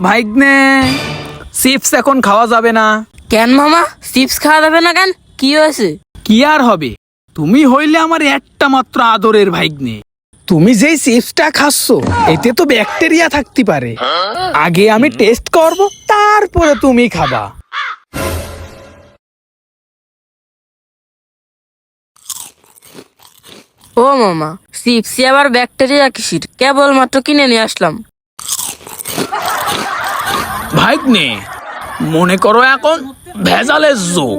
ভাইগনে, chips এখন খাওয়া যাবে না। কেন মামা, চিপস খাওয়া যাবে না কেন? কি হয়েছে? কি আর হবে, তুমি হইলে আমার একটা মাত্র আদরের ভাইগনে। তুমি যেই চিপসটা খাচ্ছ এতে তো ব্যাকটেরিয়া থাকতে পারে। আগে আমি টেস্ট করব, তারপরে তুমি খাবা। ও মামা, চিপসে আবার ব্যাকটেরিয়া কিসির? কেবলমাত্র কিনে নিয়ে আসলাম। ভাইগনে, মনে করো এখন ভেজালের যুগ,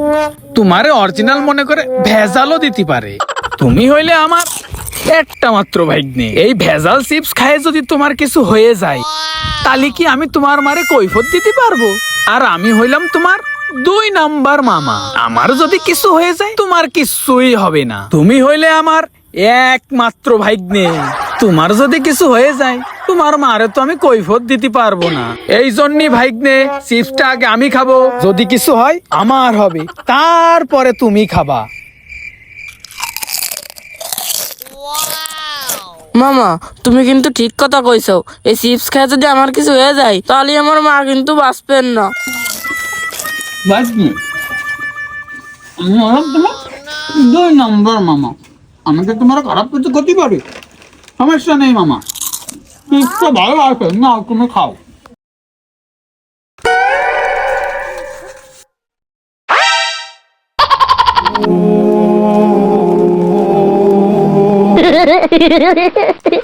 তোমারে অরিজিনাল মনে করে ভেজালও দিতে পারে। তুমি হইলে আমার একটা মাত্র ভাইগনে। এই ভেজাল চিপস খায় যদি তোমার কিছু হয়ে যায়, তাহলে কি আমি তোমার মারে কৈফত দিতে পারবো? আর আমি হইলাম তোমার 2 নাম্বার মামা। আমার যদি কিছু হয়ে যায় তোমার কিছুই হবে না। তুমি হইলে আমার একমাত্র ভাইগনে। তোমার যদি কিছু হয়ে যায় তোমার মারে তো আমি কৈফত দিতে পারবো না। এই জন্যই ভাইগনে, চিপসটা আগে আমি খাবো, যদি কিছু হয় আমার হবে, তারপরে তুমি খাবা। মামা, তুমি কিন্তু ঠিক কথা কইছো। এই চিপস খেয়ে যদি আমার কিছু হয়ে যায় তাহলে আমার মা কিন্তু বাঁচবেন না। ভাইগনে, আমি হলাম তোমার 2 নাম্বার মামা। আমাকে তোমার খারাপ কিছু করতে পারে? সমস্যা নেই মামা, চিপসটা ভালো আছে না, তুমি খাও। Hehehehe